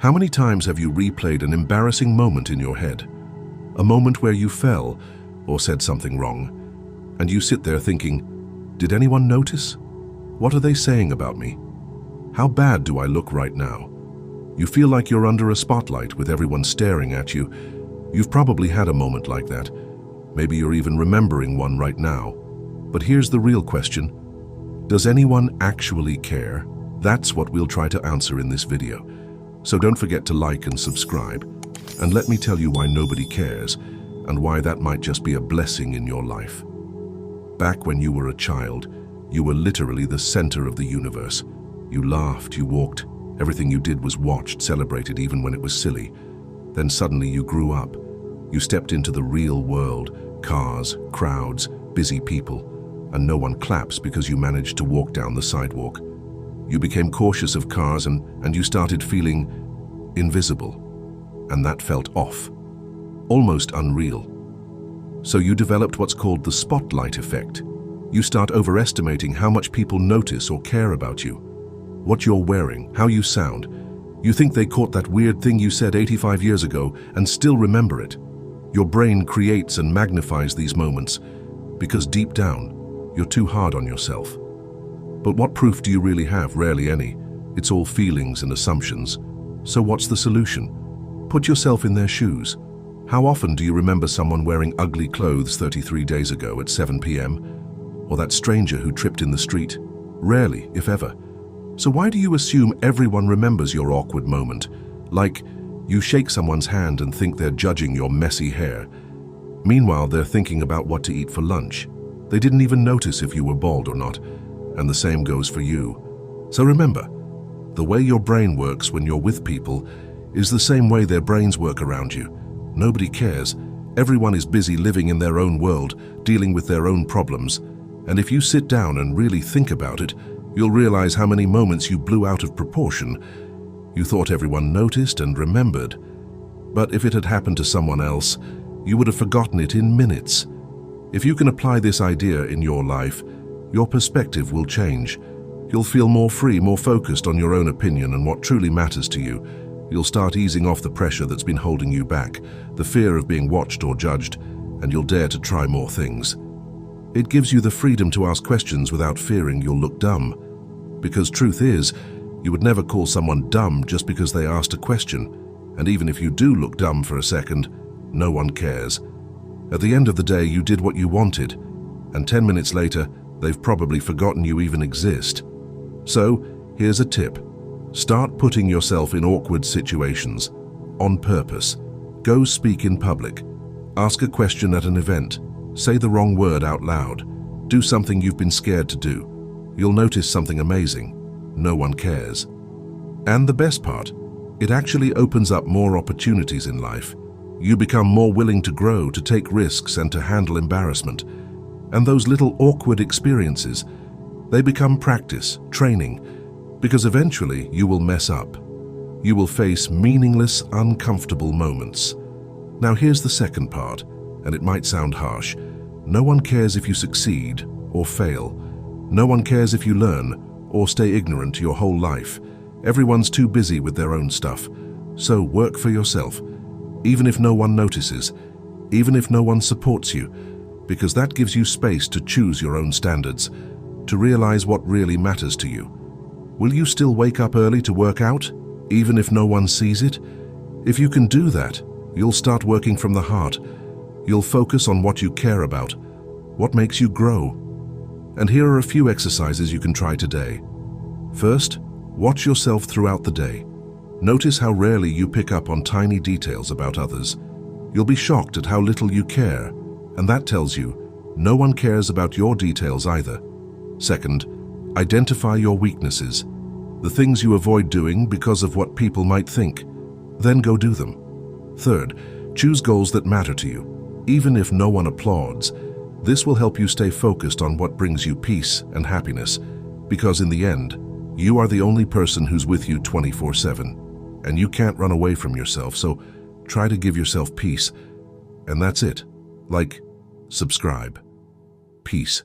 How many times have you replayed an embarrassing moment in your head? A moment where you fell or said something wrong, and you sit there thinking, did anyone notice? What are they saying about me? How bad do I look right now? You feel like you're under a spotlight with everyone staring at you. You've probably had a moment like that. Maybe you're even remembering one right now. But here's the real question. Does anyone actually care? That's what we'll try to answer in this video. So don't forget to like and subscribe. And let me tell you why nobody cares, and why that might just be a blessing in your life. Back when you were a child, you were literally the center of the universe. You laughed, you walked, everything you did was watched, celebrated even when it was silly. Then suddenly you grew up. You stepped into the real world, cars, crowds, busy people, and no one claps because you managed to walk down the sidewalk. You became cautious of cars and you started feeling invisible. And that felt off, almost unreal. So you developed what's called the spotlight effect. You start overestimating how much people notice or care about you, what you're wearing, how you sound. You think they caught that weird thing you said 85 years ago and still remember it. Your brain creates and magnifies these moments because deep down, you're too hard on yourself. But what proof do you really have? Rarely any. It's all feelings and assumptions. So what's the solution? Put yourself in their shoes. How often do you remember someone wearing ugly clothes 33 days ago at 7 p.m? Or that stranger who tripped in the street? Rarely, if ever. So why do you assume everyone remembers your awkward moment? Like, you shake someone's hand and think they're judging your messy hair. Meanwhile, they're thinking about what to eat for lunch. They didn't even notice if you were bald or not. And the same goes for you. So remember, the way your brain works when you're with people is the same way their brains work around you. Nobody cares. Everyone is busy living in their own world, dealing with their own problems. And if you sit down and really think about it, you'll realize how many moments you blew out of proportion. You thought everyone noticed and remembered. But if it had happened to someone else, you would have forgotten it in minutes. If you can apply this idea in your life, your perspective will change. You'll feel more free, more focused on your own opinion and what truly matters to you. You'll start easing off the pressure that's been holding you back, the fear of being watched or judged, and you'll dare to try more things. It gives you the freedom to ask questions without fearing you'll look dumb. Because truth is, you would never call someone dumb just because they asked a question. And even if you do look dumb for a second, no one cares. At the end of the day, you did what you wanted, and 10 minutes later, they've probably forgotten you even exist. So, here's a tip. Start putting yourself in awkward situations, on purpose. Go speak in public. Ask a question at an event. Say the wrong word out loud. Do something you've been scared to do. You'll notice something amazing. No one cares. And the best part, it actually opens up more opportunities in life. You become more willing to grow, to take risks, and to handle embarrassment. And those little awkward experiences, they become practice, training, because eventually you will mess up. You will face meaningless, uncomfortable moments. Now here's the second part, and it might sound harsh. No one cares if you succeed or fail. No one cares if you learn or stay ignorant your whole life. Everyone's too busy with their own stuff. So work for yourself, even if no one notices, even if no one supports you, because that gives you space to choose your own standards, to realize what really matters to you. Will you still wake up early to work out, even if no one sees it? If you can do that, you'll start working from the heart. You'll focus on what you care about, what makes you grow. And here are a few exercises you can try today. First, watch yourself throughout the day. Notice how rarely you pick up on tiny details about others. You'll be shocked at how little you care, and that tells you no one cares about your details either. Second, identify your weaknesses, the things you avoid doing because of what people might think. Then go do them. Third, choose goals that matter to you, even if no one applauds. This will help you stay focused on what brings you peace and happiness, because in the end, you are the only person who's with you 24/7, and you can't run away from yourself, so try to give yourself peace. And that's it. Like, subscribe. Peace.